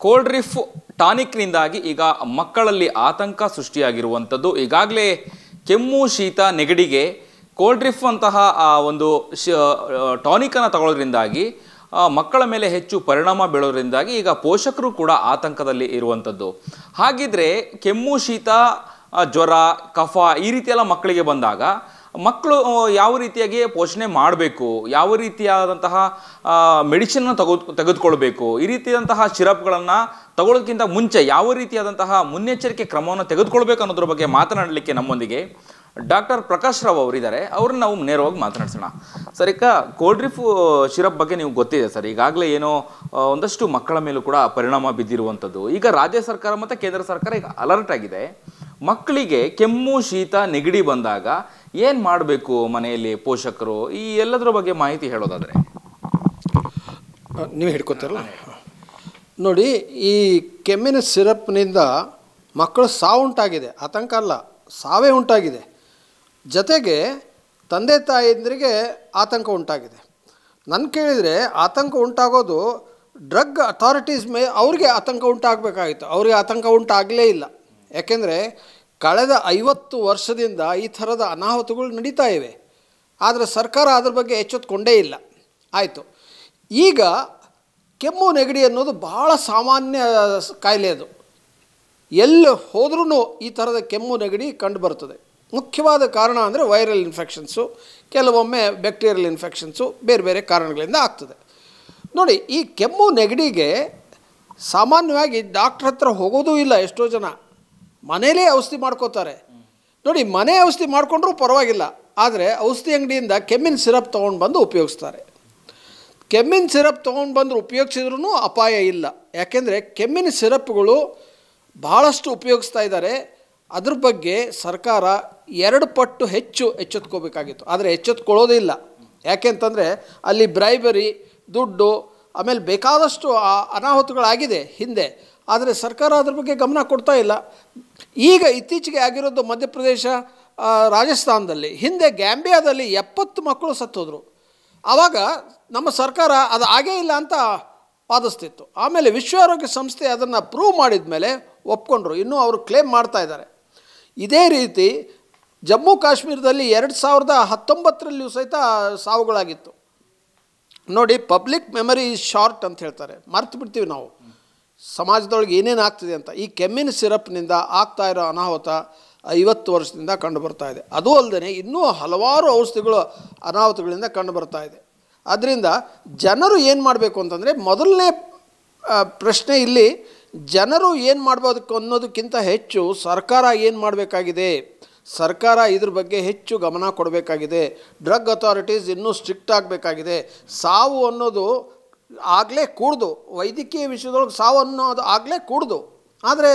Cold ರಿಫ್ ಟಾನಿಕ್ನಿಂದಾಗಿ ಈಗ ಮಕ್ಕಳಲ್ಲಿ ಆತಂಕ ಸೃಷ್ಟಿಯಾಗಿರುವಂಥದ್ದು. ಈಗಾಗಲೇ ಕೆಮ್ಮು ಶೀತ ನೆಗಡಿಗೆ ಕೋಲ್ಡ್ ರಿಫ್ ಅಂತಹ ಒಂದು ಟಾನಿಕನ್ನು ತಗೊಳ್ಳೋದ್ರಿಂದಾಗಿ ಮಕ್ಕಳ ಮೇಲೆ ಹೆಚ್ಚು ಪರಿಣಾಮ ಬೀಳೋದ್ರಿಂದಾಗಿ ಈಗ ಪೋಷಕರು ಕೂಡ ಆತಂಕದಲ್ಲಿ ಇರುವಂಥದ್ದು. ಹಾಗಿದ್ರೆ ಕೆಮ್ಮು ಶೀತ ಜ್ವರ ಕಫ ಈ ರೀತಿಯೆಲ್ಲ ಮಕ್ಕಳಿಗೆ ಬಂದಾಗ ಮಕ್ಕಳು ಯಾವ ರೀತಿಯಾಗಿ ಪೋಷಣೆ ಮಾಡಬೇಕು, ಯಾವ ರೀತಿಯಾದಂತಹ ಮೆಡಿಸಿನ್ನ ತೆಗೆದುಕೊಳ್ಬೇಕು, ಈ ರೀತಿಯಾದಂತಹ ಸಿರಪ್ಗಳನ್ನು ತಗೊಳ್ಳೋದಕ್ಕಿಂತ ಮುಂಚೆ ಯಾವ ರೀತಿಯಾದಂತಹ ಮುನ್ನೆಚ್ಚರಿಕೆ ಕ್ರಮವನ್ನು ತೆಗೆದುಕೊಳ್ಬೇಕು ಅನ್ನೋದ್ರ ಬಗ್ಗೆ ಮಾತನಾಡಲಿಕ್ಕೆ ನಮ್ಮೊಂದಿಗೆ ಡಾಕ್ಟರ್ ಪ್ರಕಾಶ್ ರಾವ್ ಅವರಿದ್ದಾರೆ. ಅವ್ರನ್ನ ನಾವು ನೇರವಾಗಿ ಮಾತನಾಡ್ಸೋಣ. ಸರ್, ಈಗ ಕೋಲ್ಡ್ ರಿಫ್ ಸಿರಪ್ ಬಗ್ಗೆ ನೀವು ಗೊತ್ತಿದೆ ಸರ್, ಈಗಾಗಲೇ ಏನೋ ಒಂದಷ್ಟು ಮಕ್ಕಳ ಮೇಲೂ ಕೂಡ ಪರಿಣಾಮ ಬಿದ್ದಿರುವಂಥದ್ದು. ಈಗ ರಾಜ್ಯ ಸರ್ಕಾರ ಮತ್ತು ಕೇಂದ್ರ ಸರ್ಕಾರ ಈಗ ಅಲರ್ಟ್ ಆಗಿದೆ. ಮಕ್ಕಳಿಗೆ ಕೆಮ್ಮು ಶೀತ ನೆಗಡಿ ಬಂದಾಗ ಏನು ಮಾಡಬೇಕು ಮನೆಯಲ್ಲಿ ಪೋಷಕರು, ಈ ಎಲ್ಲದರ ಬಗ್ಗೆ ಮಾಹಿತಿ ಹೇಳೋದಾದರೆ ನೀವು ಹಿಡ್ಕೊತಾರಲ್ಲ ನೋಡಿ. ಈ ಕೆಮ್ಮಿನ ಸಿರಪ್ನಿಂದ ಮಕ್ಕಳು ಸಾವು ಉಂಟಾಗಿದೆ, ಆತಂಕ ಅಲ್ಲ, ಸಾವೇ ಉಂಟಾಗಿದೆ. ಜೊತೆಗೆ ತಂದೆ ತಾಯಂದಿರಿಗೆ ಆತಂಕ ಉಂಟಾಗಿದೆ. ನನ್ನ ಕೇಳಿದರೆ ಆತಂಕ ಉಂಟಾಗೋದು ಡ್ರಗ್ ಅಥಾರಿಟೀಸ್ ಅವ್ರಿಗೆ ಆತಂಕ ಉಂಟಾಗಬೇಕಾಗಿತ್ತು. ಅವ್ರಿಗೆ ಆತಂಕ ಉಂಟಾಗಲೇ ಇಲ್ಲ. ಯಾಕೆಂದರೆ ಕಳೆದ 50 ವರ್ಷದಿಂದ ಈ ಥರದ ಅನಾಹುತಗಳು ನಡೀತಾ ಇವೆ. ಆದರೆ ಸರ್ಕಾರ ಅದ್ರ ಬಗ್ಗೆ ಎಚ್ಚೆತ್ತುಕೊಂಡೇ ಇಲ್ಲ. ಆಯಿತು, ಈಗ ಕೆಮ್ಮು ನೆಗಡಿ ಅನ್ನೋದು ಭಾಳ ಸಾಮಾನ್ಯ ಕಾಯಿಲೆ. ಅದು ಎಲ್ಲಿ ಹೋದ್ರೂ ಈ ಥರದ ಕೆಮ್ಮು ನೆಗಡಿ ಕಂಡುಬರ್ತದೆ. ಮುಖ್ಯವಾದ ಕಾರಣ ಅಂದರೆ ವೈರಲ್ ಇನ್ಫೆಕ್ಷನ್ಸು, ಕೆಲವೊಮ್ಮೆ ಬ್ಯಾಕ್ಟೀರಿಯಲ್ ಇನ್ಫೆಕ್ಷನ್ಸು, ಬೇರೆ ಬೇರೆ ಕಾರಣಗಳಿಂದ ಆಗ್ತದೆ. ನೋಡಿ, ಈ ಕೆಮ್ಮು ನೆಗಡಿಗೆ ಸಾಮಾನ್ಯವಾಗಿ ಡಾಕ್ಟ್ರ್ ಹತ್ರ ಹೋಗೋದೂ ಇಲ್ಲ. ಎಷ್ಟೋ ಜನ ಮನೇಲೇ ಔಷಧಿ ಮಾಡ್ಕೋತಾರೆ. ನೋಡಿ, ಮನೆ ಔಷಧಿ ಮಾಡಿಕೊಂಡ್ರೂ ಪರವಾಗಿಲ್ಲ, ಆದರೆ ಔಷಧಿ ಅಂಗಡಿಯಿಂದ ಕೆಮ್ಮಿನ ಸಿರಪ್ ತೊಗೊಂಡು ಬಂದು ಉಪಯೋಗಿಸ್ತಾರೆ. ಕೆಮ್ಮಿನ ಸಿರಪ್ ತೊಗೊಂಡು ಬಂದು ಉಪಯೋಗಿಸಿದ್ರೂ ಅಪಾಯ ಇಲ್ಲ. ಯಾಕೆಂದರೆ ಕೆಮ್ಮಿನ ಸಿರಪ್ಗಳು ಭಾಳಷ್ಟು ಉಪಯೋಗಿಸ್ತಾ ಇದ್ದಾರೆ. ಅದ್ರ ಬಗ್ಗೆ ಸರ್ಕಾರ 2 ಪಟ್ಟು ಹೆಚ್ಚು ಎಚ್ಚೆತ್ಕೋಬೇಕಾಗಿತ್ತು. ಆದರೆ ಎಚ್ಚೆತ್ಕೊಳ್ಳೋದೇ ಇಲ್ಲ. ಯಾಕೆಂತಂದರೆ ಅಲ್ಲಿ ಬ್ರೈಬರಿ, ದುಡ್ಡು, ಆಮೇಲೆ ಬೇಕಾದಷ್ಟು ಅನಾಹುತಗಳಾಗಿದೆ ಹಿಂದೆ. ಆದರೆ ಸರ್ಕಾರ ಅದ್ರ ಬಗ್ಗೆ ಗಮನ ಕೊಡ್ತಾ ಇಲ್ಲ. ಈಗ ಇತ್ತೀಚೆಗೆ ಆಗಿರೋದು ಮಧ್ಯಪ್ರದೇಶ, ರಾಜಸ್ಥಾನದಲ್ಲಿ, ಹಿಂದೆ ಗ್ಯಾಂಬಿಯಾದಲ್ಲಿ 70 ಮಕ್ಕಳು ಸತ್ತೋದ್ರು. ಆವಾಗ ನಮ್ಮ ಸರ್ಕಾರ ಅದು ಆಗೇ ಇಲ್ಲ ಅಂತ ವಾದಿಸ್ತಿತ್ತು. ಆಮೇಲೆ ವಿಶ್ವ ಆರೋಗ್ಯ ಸಂಸ್ಥೆ ಅದನ್ನು ಪ್ರೂವ್ ಮಾಡಿದ ಮೇಲೆ ಒಪ್ಕೊಂಡ್ರು. ಇನ್ನೂ ಅವರು ಕ್ಲೇಮ್ ಮಾಡ್ತಾ ಇದ್ದಾರೆ. ಇದೇ ರೀತಿ ಜಮ್ಮು ಕಾಶ್ಮೀರದಲ್ಲಿ 2019ರಲ್ಲಿಯೂ ಸಹಿತ ಸಾವುಗಳಾಗಿತ್ತು. ನೋಡಿ, ಪಬ್ಲಿಕ್ ಮೆಮರಿ ಈಸ್ ಶಾರ್ಟ್ ಅಂತ ಹೇಳ್ತಾರೆ. ಮರ್ತು ಬಿಡ್ತೀವಿ ನಾವು ಸಮಾಜದೊಳಗೆ ಏನೇನು ಆಗ್ತಿದೆ ಅಂತ. ಈ ಕೆಮ್ಮಿನ ಸಿರಪ್ನಿಂದ ಆಗ್ತಾ ಇರೋ ಅನಾಹುತ 50 ವರ್ಷದಿಂದ ಕಂಡುಬರ್ತಾ ಇದೆ. ಅದೂ ಅಲ್ಲದೆ ಇನ್ನೂ ಹಲವಾರು ಔಷಧಿಗಳು ಅನಾಹುತಗಳಿಂದ ಕಂಡುಬರ್ತಾ ಇದೆ. ಅದರಿಂದ ಜನರು ಏನು ಮಾಡಬೇಕು ಅಂತಂದರೆ, ಮೊದಲನೇ ಪ್ರಶ್ನೆ ಇಲ್ಲಿ ಜನರು ಏನು ಮಾಡ್ಬೋದಕ್ಕೆ ಅನ್ನೋದಕ್ಕಿಂತ ಹೆಚ್ಚು ಸರ್ಕಾರ ಏನು ಮಾಡಬೇಕಾಗಿದೆ. ಸರ್ಕಾರ ಇದ್ರ ಬಗ್ಗೆ ಹೆಚ್ಚು ಗಮನ ಕೊಡಬೇಕಾಗಿದೆ. ಡ್ರಗ್ ಅಥಾರಿಟೀಸ್ ಇನ್ನೂ ಸ್ಟ್ರಿಕ್ಟ್ ಆಗಬೇಕಾಗಿದೆ. ಸಾವು ಅನ್ನೋದು ಆಗಲೇ ಕೂಡ್ದು, ವೈದ್ಯಕೀಯ ವಿಷಯದೊಳಗೆ ಸಾವು ಅನ್ನೋದು ಆಗಲೇ ಕೂಡ್ದು. ಆದರೆ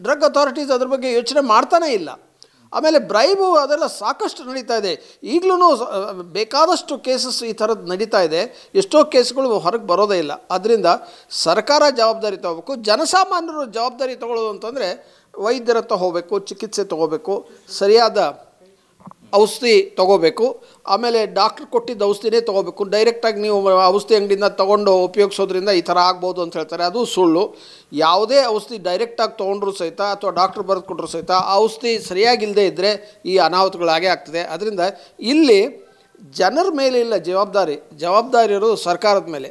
ಡ್ರಗ್ ಅಥಾರಿಟೀಸ್ ಅದ್ರ ಬಗ್ಗೆ ಯೋಚನೆ ಮಾಡ್ತಾನೇ ಇಲ್ಲ. ಆಮೇಲೆ ಬ್ರೈಬು ಅದೆಲ್ಲ ಸಾಕಷ್ಟು ನಡೀತಾ ಇದೆ. ಈಗಲೂ ಬೇಕಾದಷ್ಟು ಕೇಸಸ್ ಈ ಥರದ್ದು ನಡೀತಾ ಇದೆ. ಎಷ್ಟೋ ಕೇಸ್ಗಳು ಹೊರಗೆ ಬರೋದೇ ಇಲ್ಲ. ಅದರಿಂದ ಸರ್ಕಾರ ಜವಾಬ್ದಾರಿ ತೊಗೋಬೇಕು. ಜನಸಾಮಾನ್ಯರು ಜವಾಬ್ದಾರಿ ತೊಗೊಳ್ಳೋದು ಅಂತಂದರೆ ವೈದ್ಯರ ಹತ್ರ ಹೋಗಬೇಕು, ಚಿಕಿತ್ಸೆ ತೊಗೋಬೇಕು, ಸರಿಯಾದ ಔಷಧಿ ತೊಗೋಬೇಕು. ಆಮೇಲೆ ಡಾಕ್ಟ್ರ್ ಕೊಟ್ಟಿದ್ದ ಔಷಧಿನೇ ತೊಗೋಬೇಕು. ಡೈರೆಕ್ಟಾಗಿ ನೀವು ಔಷಧಿ ಅಂಗಡಿಯಿಂದ ತೊಗೊಂಡು ಉಪಯೋಗಿಸೋದ್ರಿಂದ ಈ ಥರ ಆಗ್ಬೋದು ಅಂತ ಹೇಳ್ತಾರೆ. ಅದು ಸುಳ್ಳು. ಯಾವುದೇ ಔಷಧಿ ಡೈರೆಕ್ಟಾಗಿ ತೊಗೊಂಡ್ರೂ ಸಹಿತ ಅಥವಾ ಡಾಕ್ಟ್ರ್ ಬರೆದು ಕೊಟ್ಟರು ಸಹಿತ ಆ ಔಷಧಿ ಸರಿಯಾಗಿಲ್ಲದೆ ಇದ್ದರೆ ಈ ಅನಾಹುತಗಳಾಗೇ ಆಗ್ತದೆ. ಅದರಿಂದ ಇಲ್ಲಿ ಜನರ ಮೇಲೆ ಇಲ್ಲ ಜವಾಬ್ದಾರಿ ಇರೋದು ಸರ್ಕಾರದ ಮೇಲೆ,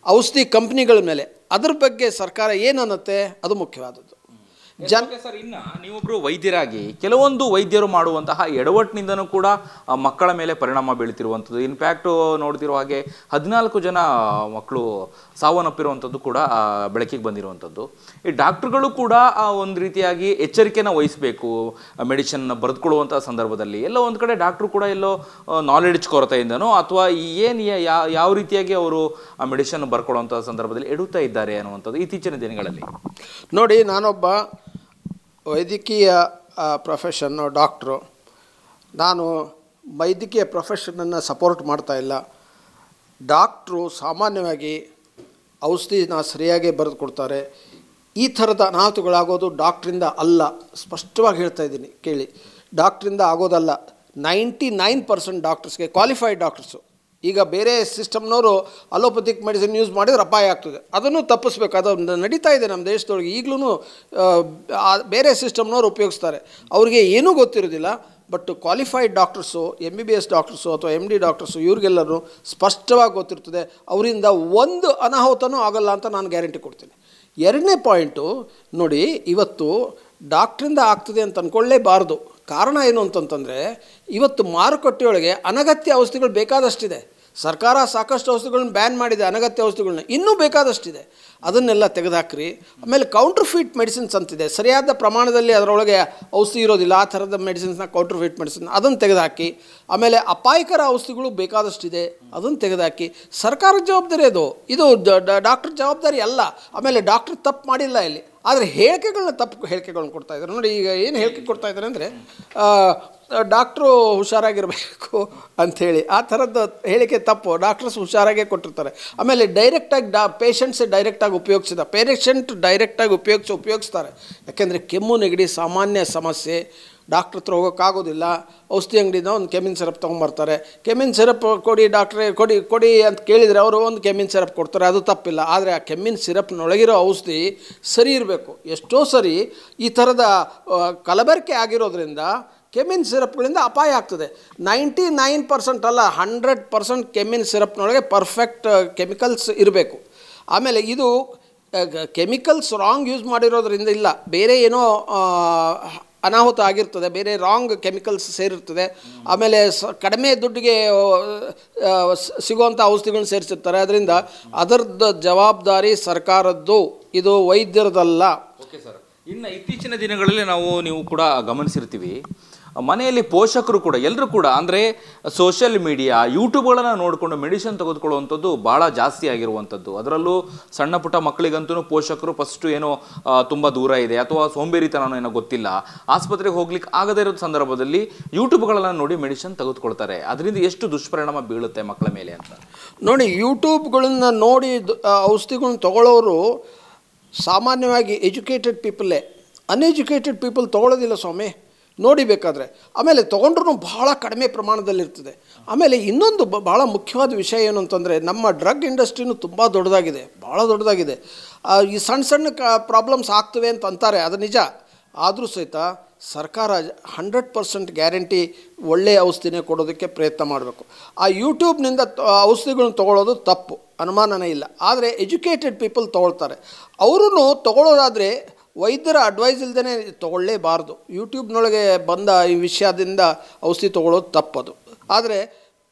ಔಷಧಿ ಕಂಪ್ನಿಗಳ ಮೇಲೆ. ಅದ್ರ ಬಗ್ಗೆ ಸರ್ಕಾರ ಏನು ಅನ್ನತ್ತೆ ಅದು ಮುಖ್ಯವಾದದ್ದು. ಸರ್, ಇನ್ನು ನೀವೊಬ್ಬರು ವೈದ್ಯರಾಗಿ ಕೆಲವೊಂದು ವೈದ್ಯರು ಮಾಡುವಂತಹ ಎಡವಟ್ಟಿನಿಂದನೂ ಕೂಡ ಮಕ್ಕಳ ಮೇಲೆ ಪರಿಣಾಮ ಬೀಳ್ತಿರುವಂಥದ್ದು. ಇನ್ಫ್ಯಾಕ್ಟು ನೋಡ್ತಿರೋ ಹಾಗೆ 14 ಜನ ಮಕ್ಕಳು ಸಾವನ್ನಪ್ಪಿರುವಂಥದ್ದು ಕೂಡ ಬೆಳಕಿಗೆ ಬಂದಿರುವಂಥದ್ದು. ಈ ಡಾಕ್ಟ್ರುಗಳು ಕೂಡ ಒಂದು ರೀತಿಯಾಗಿ ಎಚ್ಚರಿಕೆನ ವಹಿಸಬೇಕು. ಮೆಡಿಸಿನ್ ಬರೆದುಕೊಳ್ಳುವಂಥ ಸಂದರ್ಭದಲ್ಲಿ ಎಲ್ಲೋ ಒಂದು ಕಡೆ ಡಾಕ್ಟ್ರು ಕೂಡ ಎಲ್ಲೋ ನಾಲೆಡ್ಜ್ ಕೊರತೆಯಿಂದನೋ ಅಥವಾ ಏನು ಯಾವ ರೀತಿಯಾಗಿ ಅವರು ಆ ಮೆಡಿಸಿನ್ ಬರ್ಕೊಳ್ಳುವಂಥ ಸಂದರ್ಭದಲ್ಲಿ ಎಡುತ್ತಾ ಇದ್ದಾರೆ ಅನ್ನುವಂಥದ್ದು ಇತ್ತೀಚಿನ ದಿನಗಳಲ್ಲಿ. ನೋಡಿ, ನಾನೊಬ್ಬ ವೈದ್ಯಕೀಯ ಪ್ರೊಫೆಷನ್ನು ಡಾಕ್ಟ್ರು. ನಾನು ವೈದ್ಯಕೀಯ ಪ್ರೊಫೆಷನನ್ನು ಸಪೋರ್ಟ್ ಮಾಡ್ತಾ ಇಲ್ಲ. ಡಾಕ್ಟ್ರು ಸಾಮಾನ್ಯವಾಗಿ ಔಷಧಿನ ಸರಿಯಾಗಿ ಬರೆದು ಕೊಡ್ತಾರೆ. ಈ ಥರದ ಅನಾಹುತಗಳಾಗೋದು ಡಾಕ್ಟ್ರಿಂದ ಅಲ್ಲ. ಸ್ಪಷ್ಟವಾಗಿ ಹೇಳ್ತಾ ಇದ್ದೀನಿ ಕೇಳಿ, ಡಾಕ್ಟ್ರಿಂದ ಆಗೋದಲ್ಲ. 99% ಡಾಕ್ಟರ್ಸ್ಗೆ, ಕ್ವಾಲಿಫೈಡ್ ಡಾಕ್ಟರ್ಸು, ಈಗ ಬೇರೆ ಸಿಸ್ಟಮ್ನವರು ಅಲೋಪತಿಕ್ ಮೆಡಿಸಿನ್ ಯೂಸ್ ಮಾಡಿದ್ರೆ ಅಪಾಯ ಆಗ್ತದೆ, ಅದನ್ನು ತಪ್ಪಿಸ್ಬೇಕು. ಅದು ನಡೀತಾ ಇದೆ ನಮ್ಮ ದೇಶದೊಳಗೆ ಈಗಲೂ. ಬೇರೆ ಸಿಸ್ಟಮ್ನವ್ರು ಉಪಯೋಗಿಸ್ತಾರೆ, ಅವ್ರಿಗೆ ಏನೂ ಗೊತ್ತಿರೋದಿಲ್ಲ. But qualified doctors, MBBS doctors ಅಥವಾ MD ಡಾಕ್ಟರ್ಸು ಇವ್ರಿಗೆಲ್ಲರೂ ಸ್ಪಷ್ಟವಾಗಿ ಗೊತ್ತಿರ್ತದೆ, ಅವರಿಂದ ಒಂದು ಅನಾಹುತನೂ ಆಗಲ್ಲ ಅಂತ ನಾನು ಗ್ಯಾರಂಟಿ ಕೊಡ್ತೀನಿ. ಎರಡನೇ ಪಾಯಿಂಟು ನೋಡಿ, ಇವತ್ತು ಡಾಕ್ಟ್ರಿಂದ ಆಗ್ತದೆ ಅಂತ ಅಂದ್ಕೊಳ್ಳೇಬಾರ್ದು. ಕಾರಣ ಏನು ಅಂತಂತಂದರೆ, ಇವತ್ತು ಮಾರುಕಟ್ಟೆಯೊಳಗೆ ಅನಗತ್ಯ ಔಷಧಿಗಳು ಬೇಕಾದಷ್ಟಿದೆ. ಸರ್ಕಾರ ಸಾಕಷ್ಟು ಔಷಧಿಗಳನ್ನ ಬ್ಯಾನ್ ಮಾಡಿದೆ, ಅನಗತ್ಯ ಔಷಧಿಗಳನ್ನ ಇನ್ನೂ ಬೇಕಾದಷ್ಟಿದೆ. ಅದನ್ನೆಲ್ಲ ತೆಗೆದುಹಾಕ್ರಿ. ಆಮೇಲೆ ಕೌಂಟರ್ಫೀಟ್ ಮೆಡಿಸಿನ್ಸ್ ಅಂತಿದೆ, ಸರಿಯಾದ ಪ್ರಮಾಣದಲ್ಲಿ ಅದರೊಳಗೆ ಔಷಧಿ ಇರೋದಿಲ್ಲ, ಆ ಥರದ ಮೆಡಿಸಿನ್ಸ್ನ ಕೌಂಟರ್ಫೀಟ್ ಮೆಡಿಸಿನ್ ಅದನ್ನು ತೆಗೆದುಹಾಕಿ. ಆಮೇಲೆ ಅಪಾಯಕರ ಔಷಧಿಗಳು ಬೇಕಾದಷ್ಟಿದೆ, ಅದನ್ನು ತೆಗೆದುಹಾಕಿ. ಸರ್ಕಾರದ ಜವಾಬ್ದಾರಿ ಅದು, ಇದು ಡಾಕ್ಟ್ರ್ ಜವಾಬ್ದಾರಿ ಅಲ್ಲ. ಆಮೇಲೆ ಡಾಕ್ಟ್ರ್ ತಪ್ಪು ಮಾಡಿಲ್ಲ ಇಲ್ಲಿ, ಆದರೆ ತಪ್ಪು ಹೇಳಿಕೆಗಳನ್ನ ಕೊಡ್ತಾ ಇದ್ದಾರೆ. ನೋಡಿ, ಈಗ ಏನು ಹೇಳಿಕೆ ಕೊಡ್ತಾ ಇದ್ದಾರೆ ಅಂದರೆ, ಡಾಕ್ಟ್ರು ಹುಷಾರಾಗಿರಬೇಕು ಅಂಥೇಳಿ, ಆ ಥರದ್ದು ಹೇಳಿಕೆ ತಪ್ಪು. ಡಾಕ್ಟರ್ಸ್ ಹುಷಾರಾಗೇ ಕೊಟ್ಟಿರ್ತಾರೆ. ಆಮೇಲೆ ಡೈರೆಕ್ಟಾಗಿ ಪೇಷಂಟ್ಸೇ ಡೈರೆಕ್ಟಾಗಿ ಪೇಷಂಟ್ ಡೈರೆಕ್ಟಾಗಿ ಉಪಯೋಗಿಸ್ತಾರೆ. ಯಾಕೆಂದರೆ ಕೆಮ್ಮು ನೆಗಡಿ ಸಾಮಾನ್ಯ ಸಮಸ್ಯೆ, ಡಾಕ್ಟ್ರ್ ಹತ್ರ ಹೋಗೋಕ್ಕಾಗೋದಿಲ್ಲ. ಔಷಧಿ ಅಂಗಡಿಯಿಂದ ಒಂದು ಕೆಮ್ಮಿನ್ ಸಿರಪ್ ತೊಗೊಂಬರ್ತಾರೆ. ಕೆಮ್ಮಿನ್ ಸಿರಪ್ ಕೊಡಿ ಡಾಕ್ಟ್ರೇ, ಕೊಡಿ ಅಂತ ಕೇಳಿದರೆ ಅವರು ಒಂದು ಕೆಮ್ಮಿನ್ ಸಿರಪ್ ಕೊಡ್ತಾರೆ, ಅದು ತಪ್ಪಿಲ್ಲ. ಆದರೆ ಆ ಕೆಮ್ಮಿನ್ ಸಿರಪ್ನೊಳಗಿರೋ ಔಷಧಿ ಸರಿ ಇರಬೇಕು. ಎಷ್ಟೋ ಸರಿ ಈ ಥರದ ಕಲಬೆರಕೆ ಆಗಿರೋದ್ರಿಂದ ಕೆಮ್ಮಿನ್ ಸಿರಪ್ಗಳಿಂದ ಅಪಾಯ ಆಗ್ತದೆ. 99% ಅಲ್ಲ, 100% ಕೆಮ್ಮಿನ್ ಸಿರಪ್ನೊಳಗೆ ಪರ್ಫೆಕ್ಟ್ ಕೆಮಿಕಲ್ಸ್ ಇರಬೇಕು. ಆಮೇಲೆ ಇದು ಕೆಮಿಕಲ್ಸ್ ರಾಂಗ್ ಯೂಸ್ ಮಾಡಿರೋದ್ರಿಂದ ಇಲ್ಲ, ಬೇರೆ ಏನೋ ಅನಾಹುತ ಆಗಿರ್ತದೆ, ಬೇರೆ ರಾಂಗ್ ಕೆಮಿಕಲ್ಸ್ ಸೇರಿರ್ತದೆ. ಆಮೇಲೆ ಕಡಿಮೆ ದುಡ್ಡಿಗೆ ಸಿಗುವಂಥ ಔಷಧಿಗಳನ್ನ ಸೇರಿಸಿರ್ತಾರೆ. ಅದರಿಂದ ಅದರದ್ದು ಜವಾಬ್ದಾರಿ ಸರ್ಕಾರದ್ದು, ಇದು ವೈದ್ಯರದಲ್ಲ. Okay sir. ಇನ್ನು ಇತ್ತೀಚಿನ ದಿನಗಳಲ್ಲಿ ನೀವು ಕೂಡ ಗಮನಿಸಿರ್ತೀವಿ, ಮನೆಯಲ್ಲಿ ಪೋಷಕರು ಕೂಡ ಎಲ್ಲರೂ ಕೂಡ ಅಂದರೆ ಸೋಷಿಯಲ್ ಮೀಡಿಯಾ, ಯೂಟ್ಯೂಬ್ಗಳನ್ನು ನೋಡಿಕೊಂಡು ಮೆಡಿಸಿನ್ ತೆಗೆದುಕೊಳ್ಳುವಂಥದ್ದು ಭಾಳ ಜಾಸ್ತಿ ಆಗಿರುವಂಥದ್ದು. ಅದರಲ್ಲೂ ಸಣ್ಣ ಪುಟ್ಟ ಮಕ್ಕಳಿಗಂತೂ ಪೋಷಕರು ಫಸ್ಟು ಏನೋ ತುಂಬ ದೂರ ಇದೆ ಅಥವಾ ಸೋಂಬೇರಿತನೋ ಏನೋ ಗೊತ್ತಿಲ್ಲ, ಆಸ್ಪತ್ರೆಗೆ ಹೋಗ್ಲಿಕ್ಕೆ ಆಗದೇ ಇರೋ ಸಂದರ್ಭದಲ್ಲಿ ಯೂಟ್ಯೂಬ್ಗಳನ್ನು ನೋಡಿ ಮೆಡಿಸಿನ್ ತೆಗೆದುಕೊಳ್ತಾರೆ. ಅದರಿಂದ ಎಷ್ಟು ದುಷ್ಪರಿಣಾಮ ಬೀಳುತ್ತೆ ಮಕ್ಕಳ ಮೇಲೆ ಅಂತ ನೋಡಿ. ಯೂಟ್ಯೂಬ್ಗಳನ್ನ ನೋಡಿ ಔಷಧಿಗಳನ್ನ ತಗೊಳ್ಳೋರು ಸಾಮಾನ್ಯವಾಗಿ ಎಜುಕೇಟೆಡ್ ಪೀಪಲ್ಲೇ, ಅನ್ಎಜುಕೇಟೆಡ್ ಪೀಪಲ್ ತೊಗೊಳ್ಳೋದಿಲ್ಲ ಸ್ವಾಮಿ, ನೋಡಿ ಬೇಕಾದರೆ. ಆಮೇಲೆ ತೊಗೊಂಡ್ರೂ ಭಾಳ ಕಡಿಮೆ ಪ್ರಮಾಣದಲ್ಲಿರ್ತದೆ. ಆಮೇಲೆ ಇನ್ನೊಂದು ಭಾಳ ಮುಖ್ಯವಾದ ವಿಷಯ ಏನು ಅಂತಂದರೆ, ನಮ್ಮ ಡ್ರಗ್ ಇಂಡಸ್ಟ್ರಿನೂ ತುಂಬ ದೊಡ್ಡದಾಗಿದೆ, ಭಾಳ ದೊಡ್ಡದಾಗಿದೆ. ಈ ಸಣ್ಣ ಪ್ರಾಬ್ಲಮ್ಸ್ ಆಗ್ತವೆ ಅಂತ ಅಂತಾರೆ, ಅದು ನಿಜ. ಆದರೂ ಸಹಿತ ಸರ್ಕಾರ 100% ಗ್ಯಾರಂಟಿ ಒಳ್ಳೆಯ ಔಷಧಿನೇ ಕೊಡೋದಕ್ಕೆ ಪ್ರಯತ್ನ ಮಾಡಬೇಕು. ಆ ಯೂಟ್ಯೂಬ್ನಿಂದ ಔಷಧಿಗಳನ್ನ ತೊಗೊಳ್ಳೋದು ತಪ್ಪು, ಅನುಮಾನನೇ ಇಲ್ಲ. ಆದರೆ ಎಜುಕೇಟೆಡ್ ಪೀಪಲ್ ತೊಗೊಳ್ತಾರೆ. ಅವರೂ ತೊಗೊಳ್ಳೋದಾದರೆ ವೈದ್ಯರ ಅಡ್ವೈಸ್ ಇಲ್ಲದೇ ತೊಗೊಳ್ಳೇಬಾರ್ದು. ಯೂಟ್ಯೂಬ್ನೊಳಗೆ ಬಂದ ಈ ವಿಷಯದಿಂದ ಔಷಧಿ ತೊಗೊಳ್ಳೋದು ತಪ್ಪದು. ಆದರೆ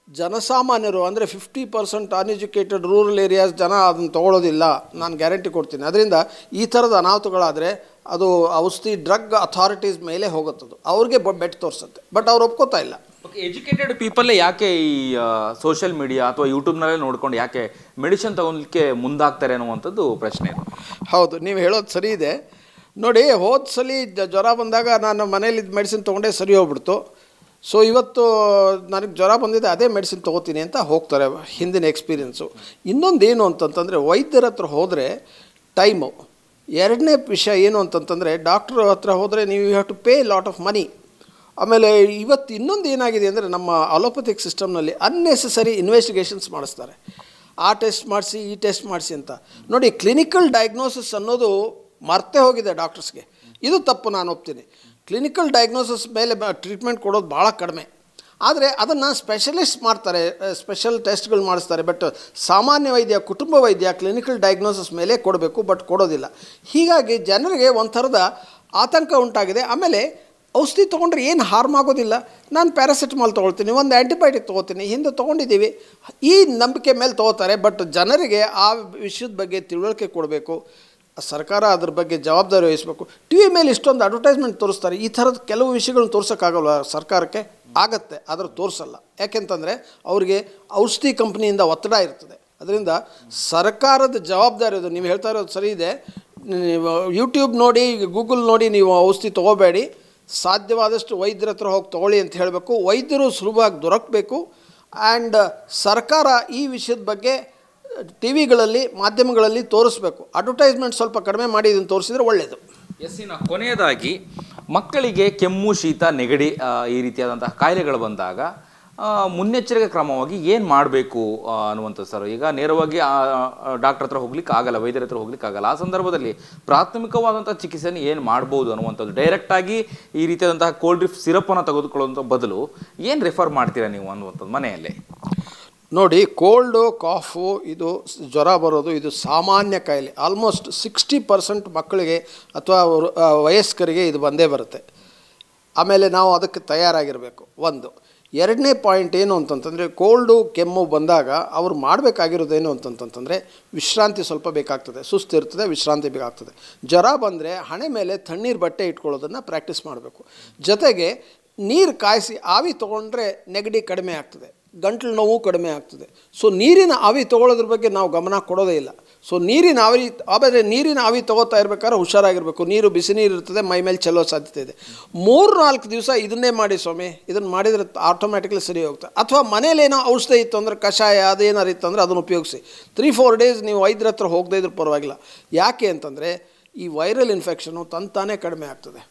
ಜನಸಾಮಾನ್ಯರು ಅಂದರೆ 50% ಅನ್ಎಜುಕೇಟೆಡ್ ರೂರಲ್ ಏರಿಯಾಸ್ ಜನ ಅದನ್ನು ತೊಗೊಳ್ಳೋದಿಲ್ಲ, ನಾನು ಗ್ಯಾರಂಟಿ ಕೊಡ್ತೀನಿ. ಅದರಿಂದ ಈ ಥರದ ಅನಾಹುತಗಳಾದರೆ ಅದು ಔಷಧಿ ಡ್ರಗ್ ಅಥಾರಿಟೀಸ್ ಮೇಲೆ ಹೋಗುತ್ತದು, ಅವ್ರಿಗೆ ಬೆಟ್ ತೋರಿಸುತ್ತೆ. ಬಟ್ ಅವ್ರು ಒಪ್ಕೋತಾ ಇಲ್ಲ. ಓಕೆ, ಎಜುಕೇಟೆಡ್ ಪೀಪಲ್ಲೇ ಯಾಕೆ ಈ ಸೋಷಿಯಲ್ ಮೀಡಿಯಾ ಅಥವಾ ಯೂಟ್ಯೂಬ್ನಲ್ಲೇ ನೋಡ್ಕೊಂಡು ಯಾಕೆ ಮೆಡಿಸಿನ್ ತಗೊಳ್ಲಿಕ್ಕೆ ಮುಂದಾಗ್ತಾರೆ ಅನ್ನುವಂಥದ್ದು ಪ್ರಶ್ನೆ. ಹೌದು, ನೀವು ಹೇಳೋದು ಸರಿ ಇದೆ. ನೋಡಿ, ಹೋದ ಸಲ ಜ್ವರ ಬಂದಾಗ ನಾನು ಮನೇಲಿ ಮೆಡಿಸಿನ್ ತೊಗೊಂಡೇ ಸರಿ ಹೋಗ್ಬಿಡ್ತು. ಸೊ ಇವತ್ತು ನನಗೆ ಜ್ವರ ಬಂದಿದೆ, ಅದೇ ಮೆಡಿಸಿನ್ ತೊಗೋತೀನಿ ಅಂತ ಹೋಗ್ತಾರೆ, ಹಿಂದಿನ ಎಕ್ಸ್ಪೀರಿಯೆನ್ಸು. ಇನ್ನೊಂದು ಏನು ಅಂತಂತಂದರೆ, ವೈದ್ಯರ ಹತ್ರ ಹೋದರೆ ಟೈಮು. ಎರಡನೇ ವಿಷಯ ಏನು ಅಂತಂತಂದರೆ, ಡಾಕ್ಟ್ರ್ ಹತ್ರ ಹೋದರೆ ನೀವು have to pay lot of money. ಆಮೇಲೆ ಇವತ್ತು ಇನ್ನೊಂದು ಏನಾಗಿದೆ ಅಂದರೆ, ನಮ್ಮ ಅಲೋಪತಿಕ್ ಸಿಸ್ಟಮ್ನಲ್ಲಿ ಅನ್ನೆಸೆಸರಿ ಇನ್ವೆಸ್ಟಿಗೇಷನ್ಸ್ ಮಾಡಿಸ್ತಾರೆ. ಆ ಟೆಸ್ಟ್ ಮಾಡಿಸಿ, ಈ ಟೆಸ್ಟ್ ಮಾಡಿಸಿ ಅಂತ. ನೋಡಿ, ಕ್ಲಿನಿಕಲ್ ಡಯಾಗ್ನೋಸಿಸ್ ಅನ್ನೋದು ಮರ್ತೇ ಹೋಗಿದೆ ಡಾಕ್ಟರ್ಸ್ಗೆ. ಇದು ತಪ್ಪು, ನಾನು ಒಪ್ತೀನಿ. ಕ್ಲಿನಿಕಲ್ ಡಯಾಗ್ನೋಸಿಸ್ ಮೇಲೆ ಟ್ರೀಟ್ಮೆಂಟ್ ಕೊಡೋದು ಭಾಳ ಕಡಿಮೆ. ಆದರೆ ಅದನ್ನು ಸ್ಪೆಷಲಿಸ್ಟ್ ಮಾಡ್ತಾರೆ, ಸ್ಪೆಷಲ್ ಟೆಸ್ಟ್ಗಳು ಮಾಡಿಸ್ತಾರೆ. ಬಟ್ ಸಾಮಾನ್ಯ ವೈದ್ಯ, ಕುಟುಂಬ ವೈದ್ಯ ಕ್ಲಿನಿಕಲ್ ಡಯಾಗ್ನೋಸಿಸ್ ಮೇಲೆ ಕೊಡಬೇಕು, ಬಟ್ ಕೊಡೋದಿಲ್ಲ. ಹೀಗಾಗಿ ಜನರಿಗೆ ಒಂಥರದ ಆತಂಕ ಉಂಟಾಗಿದೆ. ಆಮೇಲೆ ಔಷಧಿ ತೊಗೊಂಡ್ರೆ ಏನು ಹಾರ್ಮ್ ಆಗೋದಿಲ್ಲ, ನಾನು ಪ್ಯಾರಾಸಿಟಮಾಲ್ ತೊಗೊಳ್ತೀನಿ, ಒಂದು ಆ್ಯಂಟಿಬಯೋಟಿಕ್ ತೊಗೋತೀನಿ, ಹಿಂದೆ ತೊಗೊಂಡಿದ್ದೀವಿ, ಈ ನಂಬಿಕೆ ಮೇಲೆ ತೊಗೋತಾರೆ. ಬಟ್ ಜನರಿಗೆ ಆ ವಿಷಯದ ಬಗ್ಗೆ ತಿಳುವಳಿಕೆ ಕೊಡಬೇಕು, ಸರ್ಕಾರ ಅದ್ರ ಬಗ್ಗೆ ಜವಾಬ್ದಾರಿ ವಹಿಸಬೇಕು. ಟಿ ವಿ ಮೇಲೆ ಇಷ್ಟೊಂದು ಅಡ್ವರ್ಟೈಸ್ಮೆಂಟ್ ತೋರಿಸ್ತಾರೆ, ಈ ಥರದ ಕೆಲವು ವಿಷಯಗಳನ್ನ ತೋರ್ಸೋಕ್ಕಾಗಲ್ಲ ಸರ್ಕಾರಕ್ಕೆ. ಆಗತ್ತೆ, ಆದರೆ ತೋರಿಸಲ್ಲ. ಯಾಕೆಂತಂದರೆ ಅವ್ರಿಗೆ ಔಷಧಿ ಕಂಪ್ನಿಯಿಂದ ಒತ್ತಡ ಇರ್ತದೆ. ಅದರಿಂದ ಸರ್ಕಾರದ ಜವಾಬ್ದಾರಿ ಅದು. ನೀವು ಹೇಳ್ತಾ ಇರೋದು ಸರಿ ಇದೆ. ನೀವು ಯೂಟ್ಯೂಬ್ ನೋಡಿ, ಗೂಗಲ್ ನೋಡಿ ನೀವು ಔಷಧಿ ತೊಗೋಬೇಡಿ, ಸಾಧ್ಯವಾದಷ್ಟು ವೈದ್ಯರ ಹತ್ರ ಹೋಗಿ ತೊಗೊಳ್ಳಿ ಅಂತ ಹೇಳಬೇಕು. ವೈದ್ಯರು ಸುಲಭವಾಗಿ ದೊರಕಬೇಕು. ಆ್ಯಂಡ್ ಸರ್ಕಾರ ಈ ವಿಷಯದ ಬಗ್ಗೆ ಟಿ ವಿಗಳಲ್ಲಿ, ಮಾಧ್ಯಮಗಳಲ್ಲಿ ತೋರಿಸ್ಬೇಕು. ಅಡ್ವರ್ಟೈಸ್ಮೆಂಟ್ ಸ್ವಲ್ಪ ಕಡಿಮೆ ಮಾಡಿ ಇದನ್ನು ತೋರಿಸಿದರೆ ಒಳ್ಳೆಯದು. ಇನ್ನು ಕೊನೆಯದಾಗಿ, ಮಕ್ಕಳಿಗೆ ಕೆಮ್ಮು, ಶೀತ, ನೆಗಡಿ ಈ ರೀತಿಯಾದಂತಹ ಕಾಯಿಲೆಗಳು ಬಂದಾಗ ಮುನ್ನೆಚ್ಚರಿಕೆ ಕ್ರಮವಾಗಿ ಏನು ಮಾಡಬೇಕು ಅನ್ನುವಂಥದ್ದು ಸರ್. ಈಗ ನೇರವಾಗಿ ಡಾಕ್ಟರ್ ಹತ್ರ ಹೋಗ್ಲಿಕ್ಕೆ ಆಗಲ್ಲ, ವೈದ್ಯರ ಹತ್ರ ಹೋಗ್ಲಿಕ್ಕೆ ಆಗಲ್ಲ. ಆ ಸಂದರ್ಭದಲ್ಲಿ ಪ್ರಾಥಮಿಕವಾದಂಥ ಚಿಕಿತ್ಸೆಯನ್ನು ಏನು ಮಾಡ್ಬೋದು ಅನ್ನುವಂಥದ್ದು, ಡೈರೆಕ್ಟಾಗಿ ಈ ರೀತಿಯಾದಂತಹ ಕೋಲ್ಡ್ ಡ್ರಿಪ್ ಸಿರಪ್ಪನ್ನು ತೆಗೆದುಕೊಳ್ಳುವಂಥ ಬದಲು ಏನು ರೆಫರ್ ಮಾಡ್ತೀರಾ ನೀವು ಅನ್ನುವಂಥದ್ದು ಮನೆಯಲ್ಲೇ? ನೋಡಿ, ಕೋಲ್ಡು ಕಾಫು ಇದು ಜ್ವರ ಬರೋದು ಇದು ಸಾಮಾನ್ಯ ಕಾಯಿಲೆ. ಆಲ್ಮೋಸ್ಟ್ 60% ಮಕ್ಕಳಿಗೆ ಅಥವಾ ವಯಸ್ಕರಿಗೆ ಇದು ಬಂದೇ ಬರುತ್ತೆ. ಆಮೇಲೆ ನಾವು ಅದಕ್ಕೆ ತಯಾರಾಗಿರಬೇಕು. ಒಂದು. ಎರಡನೇ ಪಾಯಿಂಟ್ ಏನು ಅಂತಂತಂದರೆ, ಕೋಲ್ಡು ಕೆಮ್ಮು ಬಂದಾಗ ಅವ್ರು ಮಾಡಬೇಕಾಗಿರೋದೇನು ಅಂತಂತಂದರೆ ವಿಶ್ರಾಂತಿ ಸ್ವಲ್ಪ ಬೇಕಾಗ್ತದೆ. ಸುಸ್ತಿರ್ತದೆ, ವಿಶ್ರಾಂತಿ ಬೇಕಾಗ್ತದೆ. ಜ್ವರ ಬಂದರೆ ಹಣೆ ಮೇಲೆ ತಣ್ಣೀರು ಬಟ್ಟೆ ಇಟ್ಕೊಳ್ಳೋದನ್ನು ಪ್ರಾಕ್ಟೀಸ್ ಮಾಡಬೇಕು. ಜೊತೆಗೆ ನೀರು ಕಾಯಿಸಿ ಆವಿ ತೊಗೊಂಡ್ರೆ ನೆಗಡಿ ಕಡಿಮೆ ಆಗ್ತದೆ, ಗಂಟಲು ನೋವು ಕಡಿಮೆ ಆಗ್ತದೆ. ಸೊ ನೀರಿನ ಆವಿ ತೊಗೊಳ್ಳೋದ್ರ ಬಗ್ಗೆ ನಾವು ಗಮನ ಕೊಡೋದೇ ಇಲ್ಲ. ಸೊ ನೀರಿನ ಆವಿ, ಆಮೇಲೆ ನೀರಿನ ಆವಿ ತೊಗೋತಾ ಇರ್ಬೇಕಾದ್ರೆ ಹುಷಾರಾಗಿರಬೇಕು. ನೀರು ಬಿಸಿ ನೀರು ಇರ್ತದೆ, ಮೈ ಮೇಲೆ ಚೆಲ್ಲೋ ಸಾಧ್ಯತೆ ಇದೆ. 3-4 ದಿವಸ ಇದನ್ನೇ ಮಾಡಿ ಸ್ವಾಮಿ, ಇದನ್ನು ಮಾಡಿದರೆ ಆಟೋಮ್ಯಾಟಿಕ್ಲಿ ಸರಿ ಹೋಗ್ತದೆ. ಅಥವಾ ಮನೇಲಿ ಏನೋ ಔಷಧಿ ಇತ್ತು ಅಂದರೆ, ಕಷಾಯ ಅದೇನಾರು ಇತ್ತು ಅಂದರೆ ಅದನ್ನು ಉಪಯೋಗಿಸಿ. 3-4 ಡೇಸ್ ನೀವು ವೈದ್ಯರ ಹತ್ರ ಹೋಗದೇ ಇದ್ರೂ ಪರವಾಗಿಲ್ಲ. ಯಾಕೆ ಅಂತಂದರೆ ಈ ವೈರಲ್ ಇನ್ಫೆಕ್ಷನು ತಂತಾನೇ ಕಡಿಮೆ ಆಗ್ತದೆ.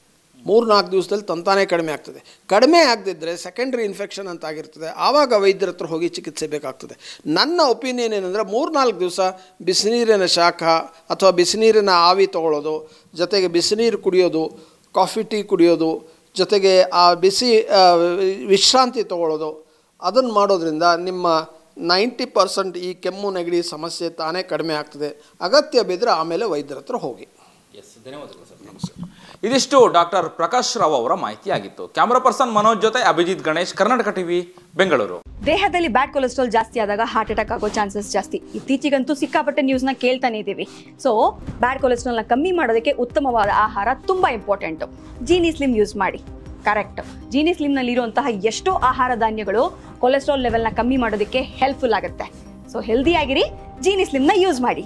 3-4 ದಿವಸದಲ್ಲಿ ತಂತಾನೇ ಕಡಿಮೆ ಆಗ್ತದೆ. ಕಡಿಮೆ ಆಗದಿದ್ದರೆ ಸೆಕೆಂಡ್ರಿ ಇನ್ಫೆಕ್ಷನ್ ಅಂತ ಆಗಿರ್ತದೆ. ಆವಾಗ ವೈದ್ಯರ ಹತ್ರ ಹೋಗಿ ಚಿಕಿತ್ಸೆ ಬೇಕಾಗ್ತದೆ. ನನ್ನ ಒಪಿನಿಯನ್ ಏನಂದರೆ 3-4 ದಿವಸ ಬಿಸಿನೀರಿನ ಶಾಖ ಅಥವಾ ಬಿಸಿನೀರಿನ ಆವಿ ತೊಗೊಳ್ಳೋದು, ಜೊತೆಗೆ ಬಿಸಿನೀರು ಕುಡಿಯೋದು, ಕಾಫಿ ಟೀ ಕುಡಿಯೋದು, ಜೊತೆಗೆ ಆ ಬಿಸಿ ವಿಶ್ರಾಂತಿ ತೊಗೊಳ್ಳೋದು, ಅದನ್ನು ಮಾಡೋದ್ರಿಂದ ನಿಮ್ಮ 90% ಈ ಕೆಮ್ಮು ನೆಗಡಿ ಸಮಸ್ಯೆ ತಾನೇ ಕಡಿಮೆ ಆಗ್ತದೆ. ಅಗತ್ಯ ಬಿದ್ದರೆ ಆಮೇಲೆ ವೈದ್ಯರ ಹತ್ರ ಹೋಗಿ. ಧನ್ಯವಾದಗಳು ಸರ್. ಇದಿಷ್ಟು ಡಾಕ್ಟರ್ ಪ್ರಕಾಶ್ ರಾವ್ ಅವರ ಮಾಹಿತಿಯಾಗಿತ್ತು. ಕ್ಯಾಮರಾ ಪರ್ಸನ್ ಮನೋಜ್ ಜೊತೆ ಅಭಿಜಿತ್ ಗಣೇಶ್, ಕರ್ನಾಟಕ ಟಿವಿ, ಬೆಂಗಳೂರು. ದೇಹದಲ್ಲಿ ಬ್ಯಾಡ್ ಕೊಲೆಸ್ಟ್ರಾಲ್ ಜಾಸ್ತಿ ಆದಾಗ ಹಾರ್ಟ್ ಅಟ್ಯಾಕ್ ಆಗೋ ಚಾನ್ಸಸ್ ಜಾಸ್ತಿ. ಇತ್ತೀಚೆಗಂತೂ ಸಿಕ್ಕಾಪಟ್ಟೆ ನ್ಯೂಸ್ನ ಕೇಳ್ತಾನೆ ಇದ್ದೀವಿ. ಸೊ ಬ್ಯಾಡ್ ಕೊಲೆಸ್ಟ್ರಾಲ್ನ ಕಮ್ಮಿ ಮಾಡೋದಕ್ಕೆ ಉತ್ತಮವಾದ ಆಹಾರ ತುಂಬ ಇಂಪಾರ್ಟೆಂಟು. ಜೀನಿ ಸ್ಲಿಮ್ ಯೂಸ್ ಮಾಡಿ. ಕರೆಕ್ಟ್. ಜೀನಿ ಸ್ಲಿಮ್ನಲ್ಲಿರುವಂತಹ ಎಷ್ಟೋ ಆಹಾರ ಧಾನ್ಯಗಳು ಕೊಲೆಸ್ಟ್ರಾಲ್ ಲೆವೆಲ್ನ ಕಮ್ಮಿ ಮಾಡೋದಕ್ಕೆ ಹೆಲ್ಪ್ಫುಲ್ ಆಗುತ್ತೆ. ಸೊ ಹೆಲ್ದಿ ಆಗಿರಿ, ಜೀನಿ ಸ್ಲಿಮ್ನ ಯೂಸ್ ಮಾಡಿ.